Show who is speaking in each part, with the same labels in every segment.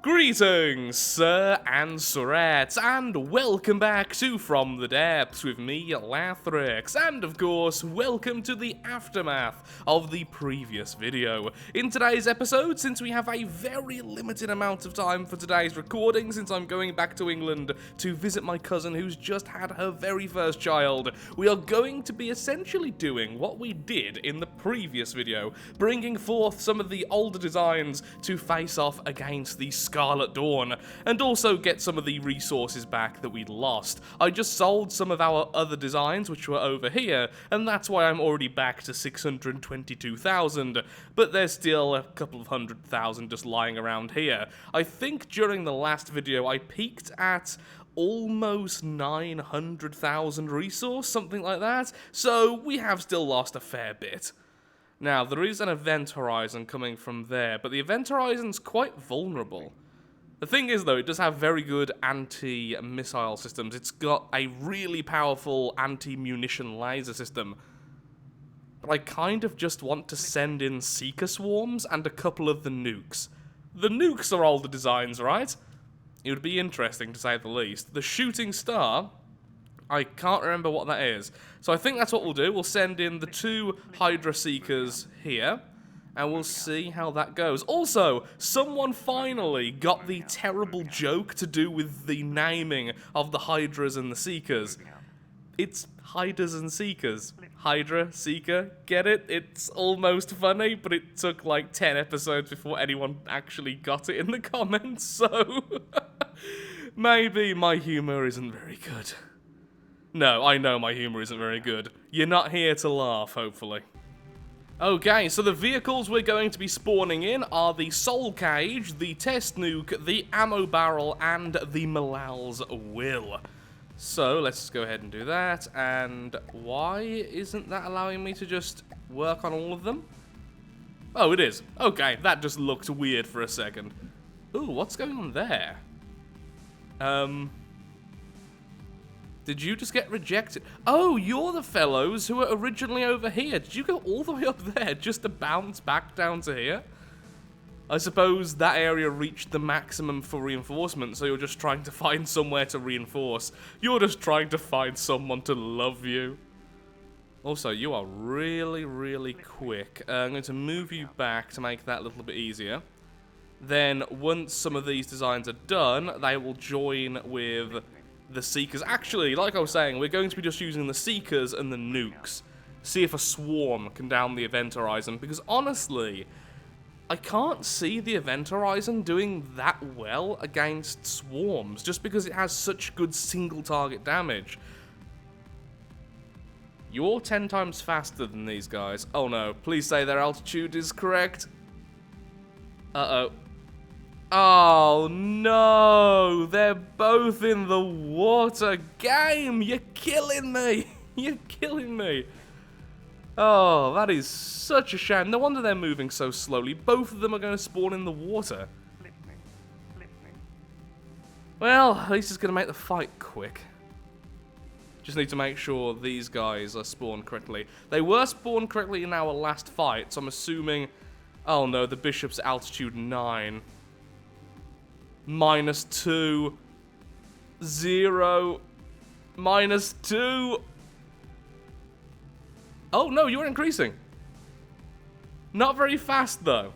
Speaker 1: Greetings, sir and sirettes, and welcome back to From the Depths with me, Lathrix, and of course, welcome to the aftermath of the previous video. In today's episode, since we have a very limited amount of time for today's recording, since I'm going back to England to visit my cousin who's just had her very first child, we are going to be essentially doing what we did in the previous video, bringing forth some of the older designs to face off against the Scarlet Dawn, and also get some of the resources back that we'd lost. I just sold some of our other designs, which were over here, and that's why I'm already back to 622,000, but there's still a couple of 100,000 just lying around here. I think during the last video I peaked at almost 900,000 resource, something like that, so we have still lost a fair bit. Now, there is an event horizon coming from there, but the event horizon's quite vulnerable. The thing is, though, it does have very good anti-missile systems. It's got a really powerful anti-munition laser system. But I kind of just want to send in Seeker Swarms and a couple of the Nukes. The Nukes are older designs, right? It would be interesting, to say the least. The Shooting Star, I can't remember what that is. So I think that's what we'll do. We'll send in the two Hydra Seekers here, and we'll see how that goes. Also, someone finally got the terrible joke to do with the naming of the Hydras and the Seekers. It's Hydras and Seekers. Hydra, Seeker, get it? It's almost funny, but it took like 10 episodes before anyone actually got it in the comments, so maybe my humor isn't very good. No, I know my humor isn't very good. You're not here to laugh, hopefully. Okay, so the vehicles we're going to be spawning in are the Soul Cage, the Test Nuke, the Ammo Barrel, and the Malal's Will. So, let's go ahead and do that, and why isn't that allowing me to just work on all of them? Oh, it is. Okay, that just looked weird for a second. Ooh, what's going on there? Did you just get rejected? Oh, you're the fellows who were originally over here. Did you go all the way up there just to bounce back down to here? I suppose that area reached the maximum for reinforcement, so you're just trying to find somewhere to reinforce. You're just trying to find someone to love you. Also, you are really, really quick. I'm going to move you back to make that a little bit easier. Then, once some of these designs are done, they will join with the Seekers. Actually, like I was saying, we're going to be just using the Seekers and the Nukes. See if a swarm can down the event horizon, because honestly, I can't see the event horizon doing that well against swarms, just because it has such good single target damage. You're 10 times faster than these guys. Oh no, please say their altitude is correct. Uh-oh. Oh no, they're both in the water. Game, you're killing me. You're killing me. Oh, that is such a shame. No wonder they're moving so slowly. Both of them are going to spawn in the water. Well, at least it's going to make the fight quick. Just need to make sure these guys are spawned correctly. They were spawned correctly in our last fight, so I'm assuming... Oh no, the bishop's altitude 9. -2. 0. -2. Oh no, you're increasing. Not very fast though.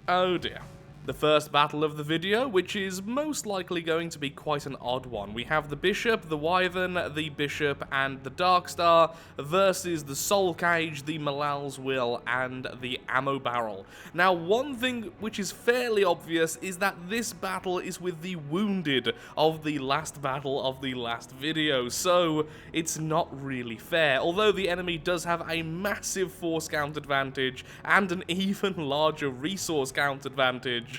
Speaker 1: Oh dear. The first battle of the video, which is most likely going to be quite an odd one. We have the Bishop, the Wyvern, the Bishop, and the Darkstar versus the Soul Cage, the Malal's Will, and the Ammo Barrel. Now, one thing which is fairly obvious is that this battle is with the Wounded of the last battle of the last video, so it's not really fair. Although the enemy does have a massive force count advantage and an even larger resource count advantage,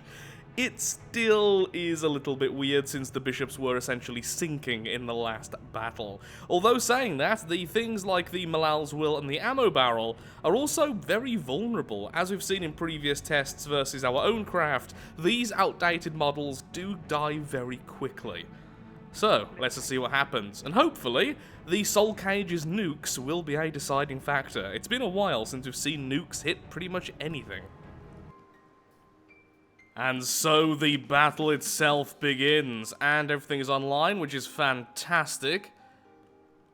Speaker 1: it still is a little bit weird since the bishops were essentially sinking in the last battle. Although saying that, the things like the Malal's Will and the Ammo Barrel are also very vulnerable. As we've seen in previous tests versus our own craft, these outdated models do die very quickly. So, let's just see what happens, and hopefully, the Soul Cage's nukes will be a deciding factor. It's been a while since we've seen nukes hit pretty much anything. And so the battle itself begins, and everything is online, which is fantastic.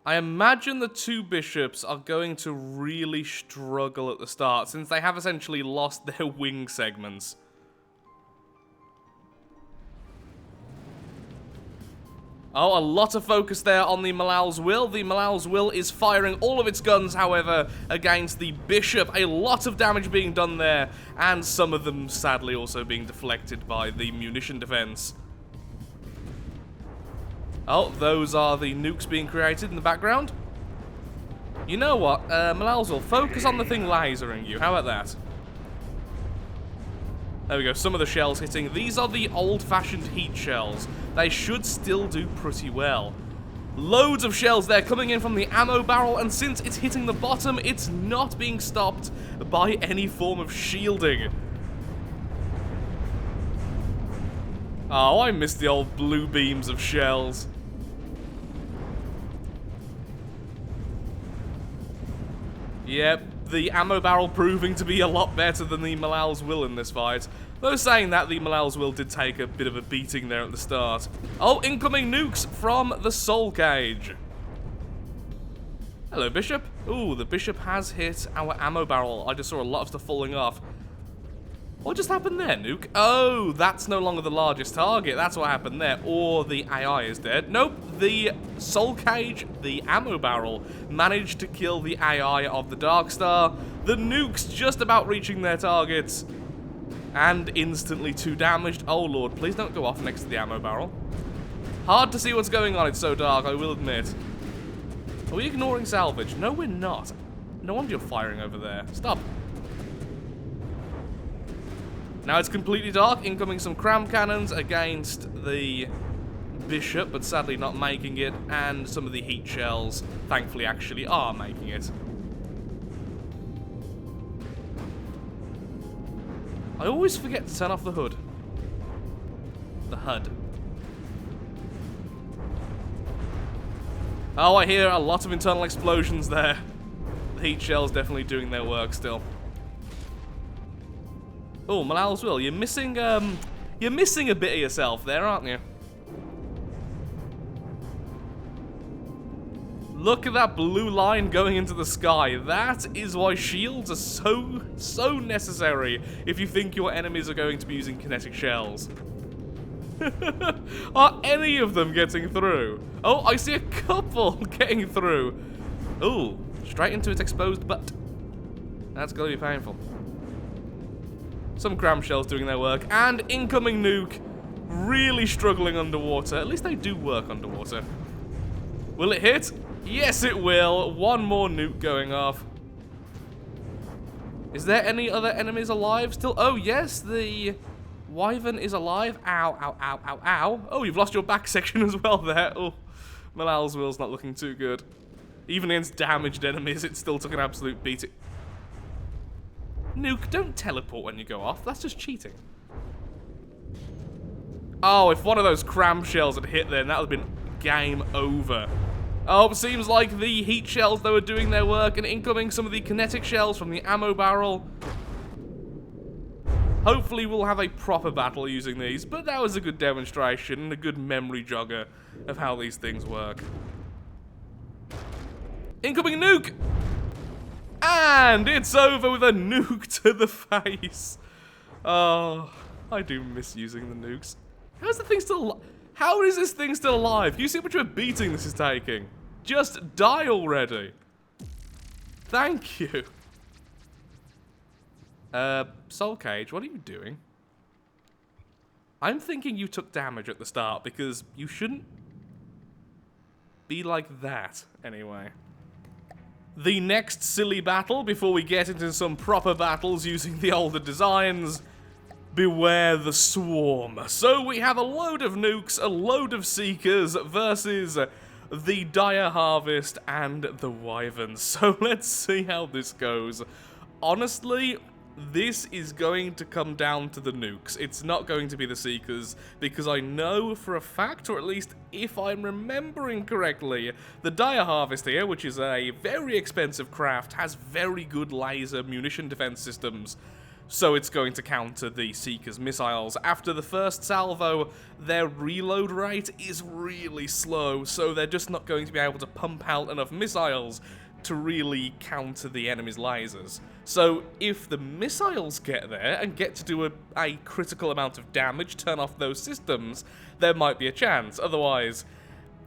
Speaker 1: I imagine the two bishops are going to really struggle at the start, since they have essentially lost their wing segments. Oh, a lot of focus there on the Malal's Will. The Malal's Will is firing all of its guns, however, against the Bishop. A lot of damage being done there, and some of them, sadly, also being deflected by the munition defense. Oh, those are the nukes being created in the background. You know what? Malal's Will, focus on the thing lasering you. How about that? There we go, some of the shells hitting. These are the old-fashioned heat shells. They should still do pretty well. Loads of shells there coming in from the ammo barrel, and since it's hitting the bottom, it's not being stopped by any form of shielding. Oh, I miss the old blue beams of shells. Yep, the ammo barrel proving to be a lot better than the Malal's Will in this fight. Though saying that, the Malal's Will did take a bit of a beating there at the start. Oh, incoming nukes from the Soul Cage. Hello, Bishop. Ooh, the Bishop has hit our ammo barrel. I just saw a lot of stuff falling off. What just happened there, Nuke? Oh, that's no longer the largest target. That's what happened there. Or the AI is dead. Nope, the Soul Cage, the ammo barrel, managed to kill the AI of the Darkstar. The nukes just about reaching their targets. And instantly 2 damaged. Oh lord, please don't go off next to the ammo barrel. Hard to see what's going on, it's so dark, I will admit. Are we ignoring salvage? No, we're not. No wonder you're firing over there. Stop. Now it's completely dark, incoming some cram cannons against the Bishop, but sadly not making it, and some of the heat shells, thankfully, actually are making it. I always forget to turn off the hood. The HUD. Oh, I hear a lot of internal explosions there. The heat shells definitely doing their work still. Oh, Malal's Will, you're missing a bit of yourself there, aren't you? Look at that blue line going into the sky. That is why shields are so necessary if you think your enemies are going to be using kinetic shells. Are any of them getting through? Oh, I see a couple getting through. Ooh, straight into its exposed butt. That's gonna be painful. Some cram shells doing their work, and incoming nuke really struggling underwater. At least they do work underwater. Will it hit? Yes, it will. One more nuke going off. Is there any other enemies alive still? Oh, yes, the Wyvern is alive. Ow, ow, ow, ow, ow. Oh, you've lost your back section as well there. Oh, Malal's Will's not looking too good. Even against damaged enemies, it still took an absolute beating. Nuke, don't teleport when you go off. That's just cheating. Oh, if one of those cram shells had hit then, that would have been game over. Oh, it seems like the heat shells, though, are doing their work, and incoming some of the kinetic shells from the ammo barrel. Hopefully we'll have a proper battle using these, but that was a good demonstration and a good memory jogger of how these things work. Incoming nuke! And it's over with a nuke to the face. Oh, I do miss using the nukes. How's the thing still alive? How is this thing still alive? You see how much of a beating this is taking? Just die already. Thank you. Soul Cage, what are you doing? I'm thinking you took damage at the start because you shouldn't be like that anyway. The next silly battle, before we get into some proper battles using the older designs, beware the swarm. So we have a load of nukes, a load of seekers versus the dire harvest and the wyverns. So let's see how this goes. Honestly, this is going to come down to the nukes. It's not going to be the seekers, because I know for a fact, or at least if I'm remembering correctly, the dire harvest here, which is a very expensive craft, has very good laser munition defense systems. so it's going to counter the Seeker's missiles. After the first salvo, their reload rate is really slow, so they're just not going to be able to pump out enough missiles to really counter the enemy's lasers. So if the missiles get there and get to do a critical amount of damage, turn off those systems, there might be a chance. Otherwise,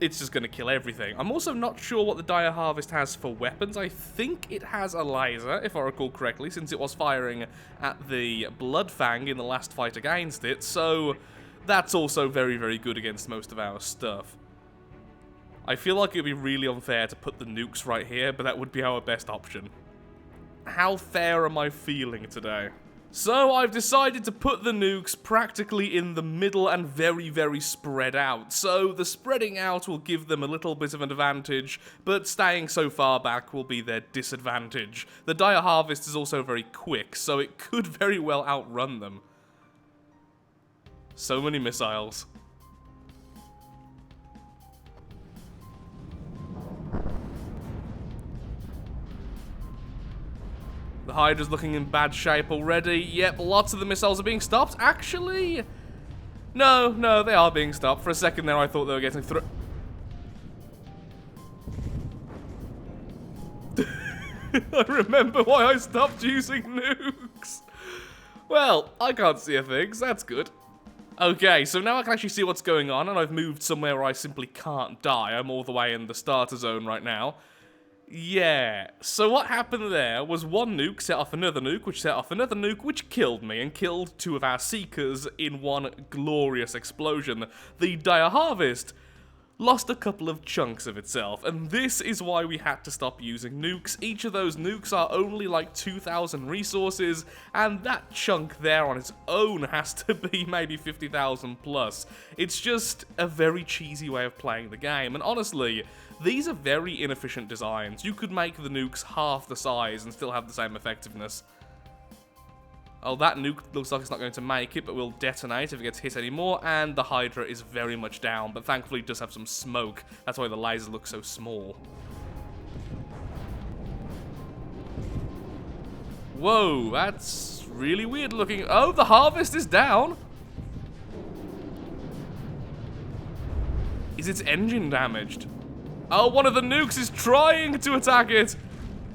Speaker 1: it's just going to kill everything. I'm also not sure what the Dire Harvest has for weapons. I think it has a laser, if I recall correctly, since it was firing at the Bloodfang in the last fight against it, so that's also very, very good against most of our stuff. I feel like it would be really unfair to put the nukes right here, but that would be our best option. How fair am I feeling today? So I've decided to put the nukes practically in the middle and very, very spread out. So the spreading out will give them a little bit of an advantage, but staying so far back will be their disadvantage. The Dire Harvest is also very quick, so it could very well outrun them. So many missiles. The Hydra's looking in bad shape already. Yep, lots of the missiles are being stopped. Actually, no, they are being stopped. For a second there, I thought they were getting through. I remember why I stopped using nukes. Well, I can't see a thing, so that's good. Okay, so now I can actually see what's going on, and I've moved somewhere where I simply can't die. I'm all the way in the starter zone right now. Yeah, so what happened there was one nuke set off another nuke, which set off another nuke, which killed me, and killed two of our Seekers in one glorious explosion. The Dire Harvest lost a couple of chunks of itself, and this is why we had to stop using nukes. Each of those nukes are only like 2,000 resources, and that chunk there on its own has to be maybe 50,000 plus. It's just a very cheesy way of playing the game, and honestly, these are very inefficient designs. You could make the nukes half the size and still have the same effectiveness. Oh, that nuke looks like it's not going to make it, but will detonate if it gets hit anymore, and the Hydra is very much down, but thankfully it does have some smoke. That's why the laser looks so small. Whoa, that's really weird looking. Oh, the Harvest is down! Is its engine damaged? Oh, one of the nukes is trying to attack it!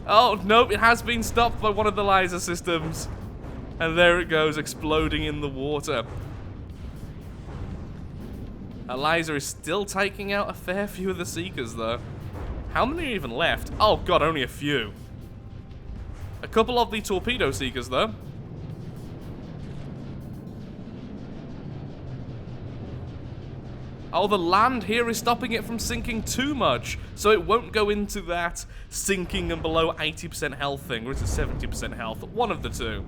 Speaker 1: Oh, nope, it has been stopped by one of the laser systems. And there it goes, exploding in the water. A laser is still taking out a fair few of the Seekers, though. How many are even left? Oh god, only a few. A couple of the torpedo Seekers, though. Oh, the land here is stopping it from sinking too much, so it won't go into that sinking and below 80% health thing, or is it 70% health? One of the two.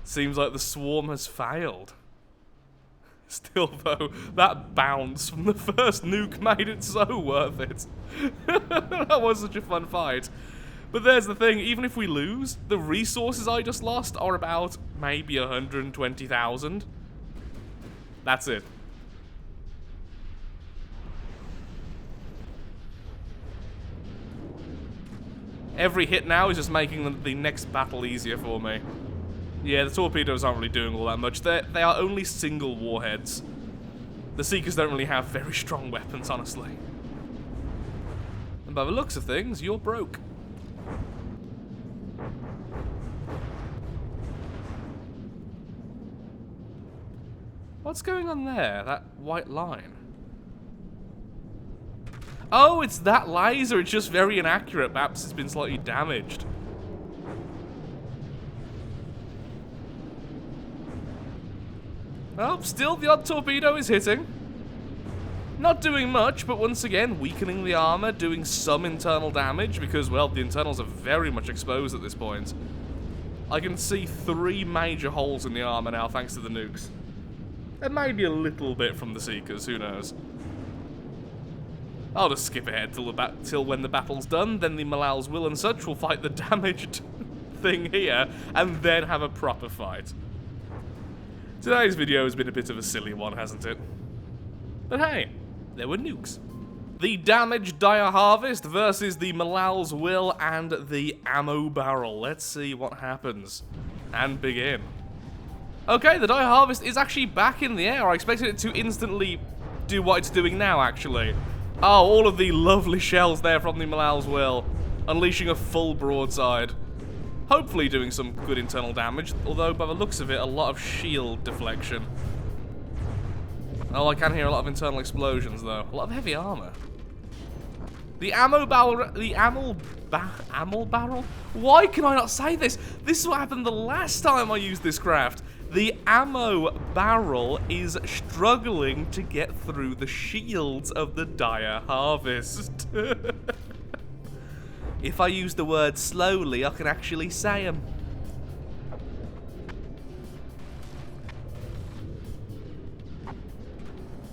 Speaker 1: Seems like the swarm has failed. Still, though, that bounce from the first nuke made it so worth it. That was such a fun fight. But there's the thing, even if we lose, the resources I just lost are about maybe 120,000. That's it. Every hit now is just making the next battle easier for me. Yeah, the torpedoes aren't really doing all that much. They are only single warheads. The Seekers don't really have very strong weapons, honestly. And by the looks of things, you're broke. What's going on there? That white line. Oh, it's that laser. It's just very inaccurate. Perhaps it's been slightly damaged. Oh, still the odd torpedo is hitting. Not doing much, but once again, weakening the armor, doing some internal damage, because, well, the internals are very much exposed at this point. I can see 3 major holes in the armor now, thanks to the nukes. And maybe a little bit from the Seekers, who knows. I'll just skip ahead till when the battle's done, then the Malals will and such will fight the damaged thing here, and then have a proper fight. Today's video has been a bit of a silly one, hasn't it? But hey, there were nukes. The damaged Dire Harvest versus the Malal's Will and the Ammo Barrel. Let's see what happens. And begin. Okay, the Dire Harvest is actually back in the air. I expected it to instantly do what it's doing now, actually. Oh, all of the lovely shells there from the Malal's Will. Unleashing a full broadside. Hopefully doing some good internal damage, although by the looks of it, a lot of shield deflection. Oh, I can hear a lot of internal explosions, though. A lot of heavy armor. The ammo barrel... The ammo barrel? Why can I not say this? This is what happened the last time I used this craft. The ammo barrel is struggling to get through the shields of the Dire Harvest. If I use the word slowly, I can actually say them.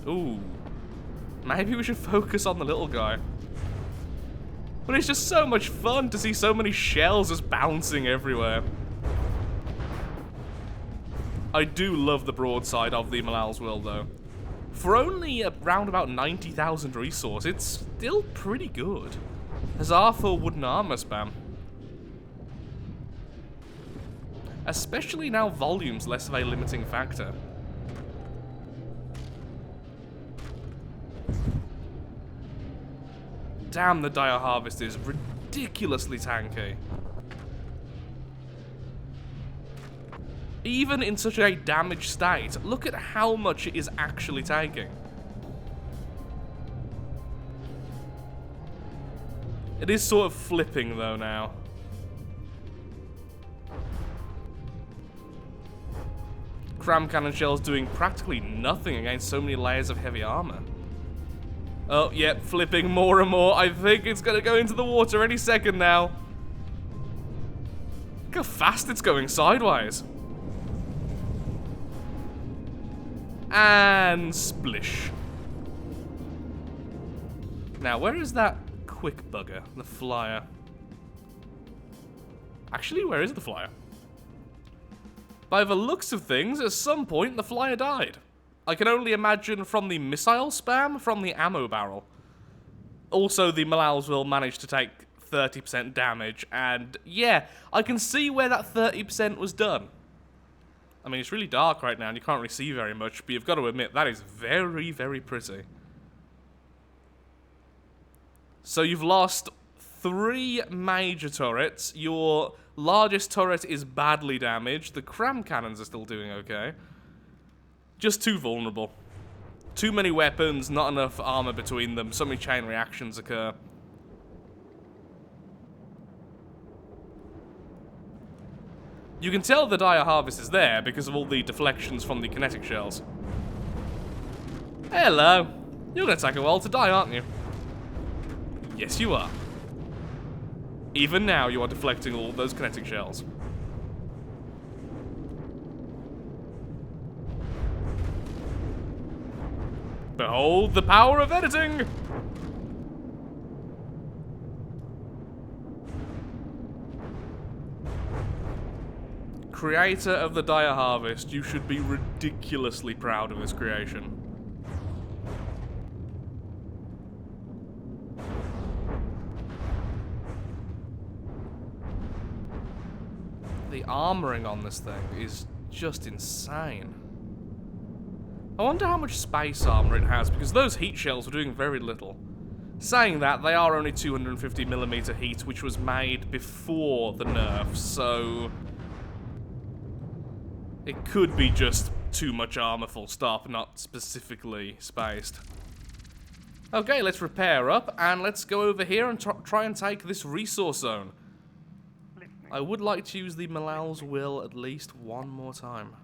Speaker 1: Ooh. Maybe we should focus on the little guy. But it's just so much fun to see so many shells just bouncing everywhere. I do love the broadside of the Malal's Will, though. For only around about 90,000 resource, it's still pretty good. Huzzah for wooden armor spam. Especially now volume's less of a limiting factor. Damn, the Dire Harvest is ridiculously tanky. Even in such a damaged state, look at how much it is actually taking. It is sort of flipping, though, now. Cram cannon shells doing practically nothing against so many layers of heavy armor. Oh, yeah, flipping more and more. I think it's going to go into the water any second now. Look how fast it's going sideways. And splish. Now, where is that quick bugger? The flyer. Actually, where is the flyer? By the looks of things, at some point the flyer died. I can only imagine from the missile spam from the ammo barrel. Also, the Malal's Will manage to take 30% damage, and yeah, I can see where that 30% was done. I mean, it's really dark right now, and you can't really see very much, but you've got to admit, that is very, very pretty. So you've lost 3 major turrets. Your largest turret is badly damaged. The cram cannons are still doing okay. Just too vulnerable. Too many weapons, not enough armor between them. So many chain reactions occur. You can tell the Dire Harvest is there because of all the deflections from the kinetic shells. Hello. You're going to take a while to die, aren't you? Yes, you are. Even now, you are deflecting all those kinetic shells. Behold the power of editing! Creator of the Dire Harvest, you should be ridiculously proud of this creation. The armoring on this thing is just insane. I wonder how much space armor it has, because those heat shells were doing very little. Saying that, they are only 250mm heat, which was made before the nerf, so it could be just too much armor full stop, not specifically spaced. Okay, let's repair up, and let's go over here and try and take this resource zone. I would like to use the Malal's Will at least one more time.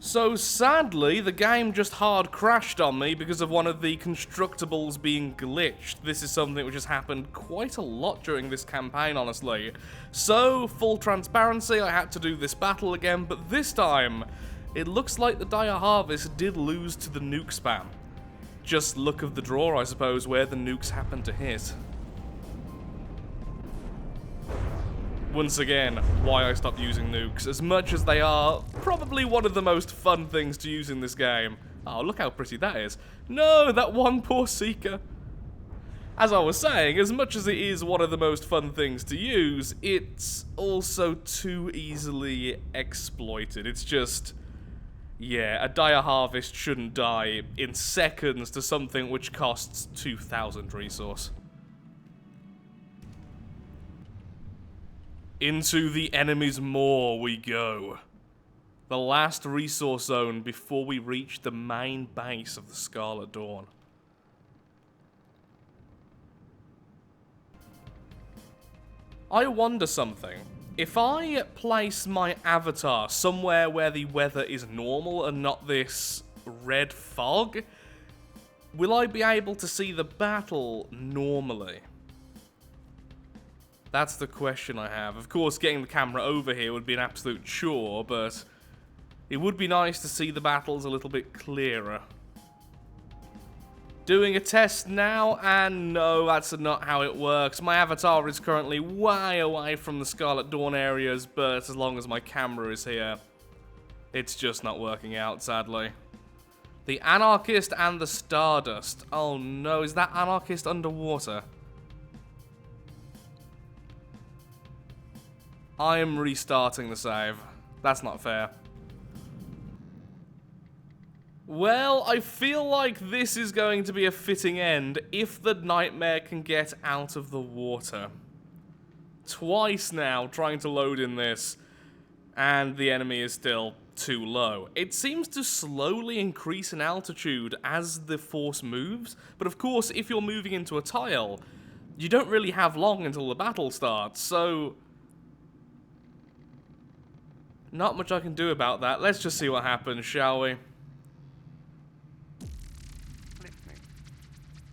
Speaker 1: So sadly, the game just hard crashed on me because of one of the constructibles being glitched. This is something which has happened quite a lot during this campaign, honestly. So, full transparency, I had to do this battle again, but this time, it looks like the Dire Harvest did lose to the nuke spam. Just luck of the draw, I suppose, where the nukes happened to hit. Once again, why I stopped using nukes. As much as they are probably one of the most fun things to use in this game, Oh, look how pretty that is. No, that one poor seeker. As I was saying, as much as it is one of the most fun things to use, it's also too easily exploited. It's just... yeah, a dire harvest shouldn't die in seconds to something which costs 2,000 resource. Into the enemy's maw we go. The last resource zone before we reach the main base of the Scarlet Dawn. I wonder something. If I place my avatar somewhere where the weather is normal and not this red fog, will I be able to see the battle normally? That's the question I have. Of course, getting the camera over here would be an absolute chore, but it would be nice to see the battles a little bit clearer. Doing a test now, and no, that's not how it works. My avatar is currently way away from the Scarlet Dawn areas, but as long as my camera is here, it's just not working out, sadly. The Anarchist and the Stardust. Oh no, is that Anarchist underwater? I am restarting the save. That's not fair. Well, I feel like this is going to be a fitting end if the nightmare can get out of the water. Twice now trying to load in this, and the enemy is still too low. It seems to slowly increase in altitude as the force moves, but of course if you're moving into a tile, you don't really have long until the battle starts, so... not much I can do about that. Let's just see what happens, shall we?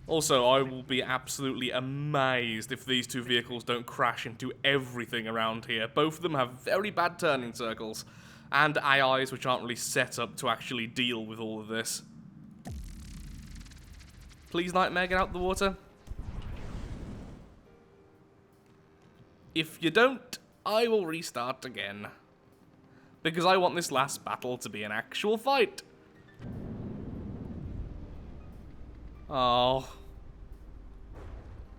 Speaker 1: Also, I will be absolutely amazed if these two vehicles don't crash into everything around here. Both of them have very bad turning circles, and AIs which aren't really set up to actually deal with all of this. Please, Nightmare, get out the water. If you don't, I will restart again. Because I want this last battle to be an actual fight. Oh.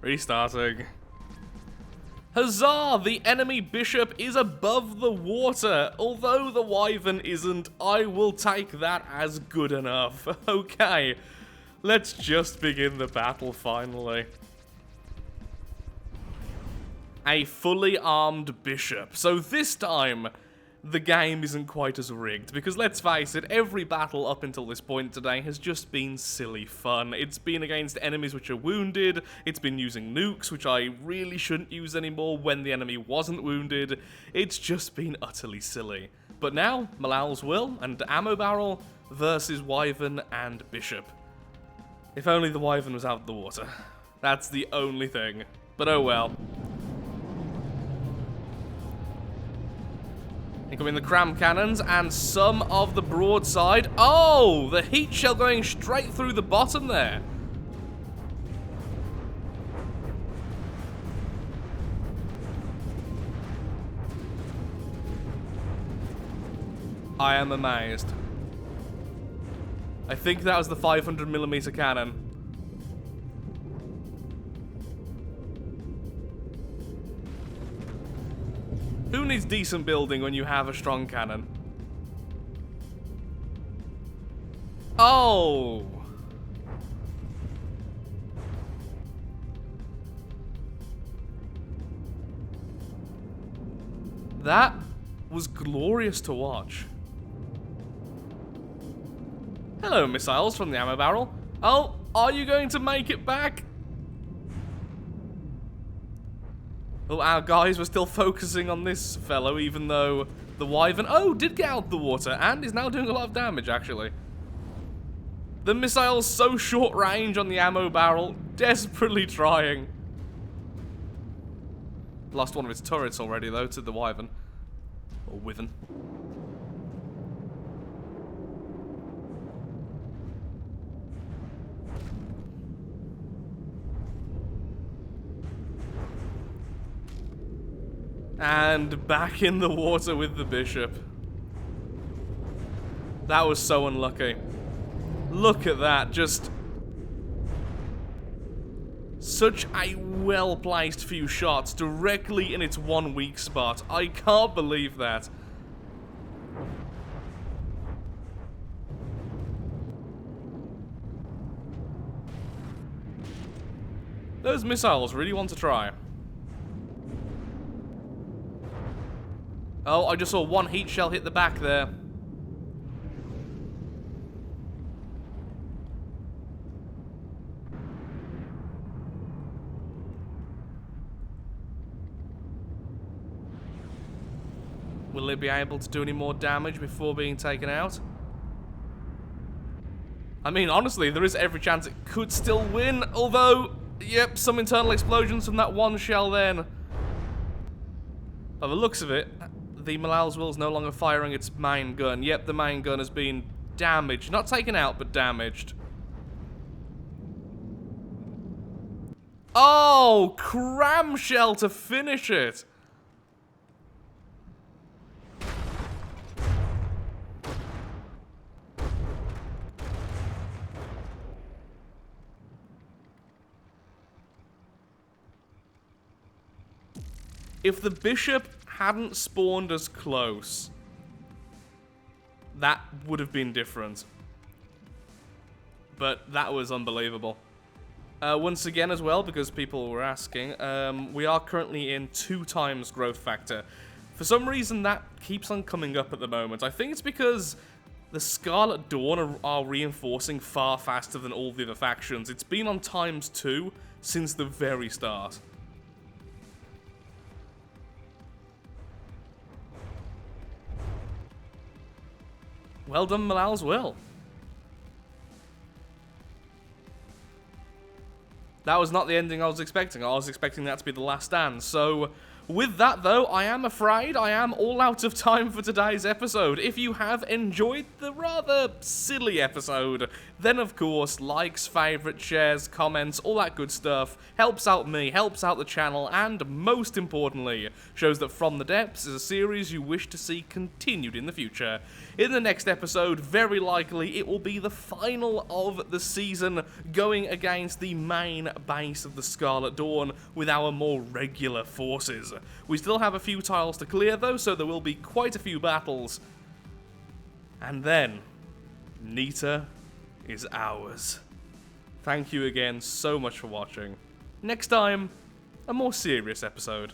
Speaker 1: Restarting. Huzzah! The enemy bishop is above the water. Although the wyvern isn't, I will take that as good enough. Okay. Let's just begin the battle finally. A fully armed bishop. So this time, the game isn't quite as rigged, because let's face it, every battle up until this point today has just been silly fun. It's been against enemies which are wounded, it's been using nukes, which I really shouldn't use anymore when the enemy wasn't wounded. It's just been utterly silly. But now, Malal's Will and Ammo Barrel versus Wyvern and Bishop. If only the Wyvern was out of the water. That's the only thing. But oh well. Incoming the cram cannons and some of the broadside. Oh, the heat shell going straight through the bottom there. I am amazed. I think that was the 500mm cannon. Who needs decent building when you have a strong cannon? Oh! That was glorious to watch. Hello, missiles from the ammo barrel. Oh, are you going to make it back? Oh, our guys were still focusing on this fellow, even though the wyvern, oh, did get out the water, and is now doing a lot of damage, actually. The missile's so short range on the ammo barrel, desperately trying. Lost one of its turrets already, though, to the wyvern. Or wyvern. And back in the water with the bishop. That was so unlucky. Look at that, just such a well-placed few shots directly in its one weak spot. I can't believe that. Those missiles really want to try. Oh, I just saw one heat shell hit the back there. Will it be able to do any more damage before being taken out? I mean, honestly, there is every chance it could still win, although, yep, some internal explosions from that one shell then. By the looks of it, the Malal's will is no longer firing its main gun. Yep, the main gun has been damaged. Not taken out, but damaged. Oh, cram shell to finish it. If the bishop hadn't spawned as close, that would have been different. But that was unbelievable. Once again as well, because people were asking, we are currently in 2 times growth factor. For some reason that keeps on coming up at the moment. I think it's because the Scarlet Dawn are reinforcing far faster than all the other factions. It's been on ×2 since the very start. Well done, Malal's will. That was not the ending I was expecting. I was expecting that to be the last stand. So, with that though, I am afraid I am all out of time for today's episode. If you have enjoyed the rather silly episode, then of course, likes, favourites, shares, comments, all that good stuff helps out me, helps out the channel, and most importantly, shows that From the Depths is a series you wish to see continued in the future. In the next episode, very likely, it will be the final of the season, going against the main base of the Scarlet Dawn with our more regular forces. We still have a few tiles to clear though, so there will be quite a few battles. And then, Nita is ours. Thank you again so much for watching. Next time, a more serious episode.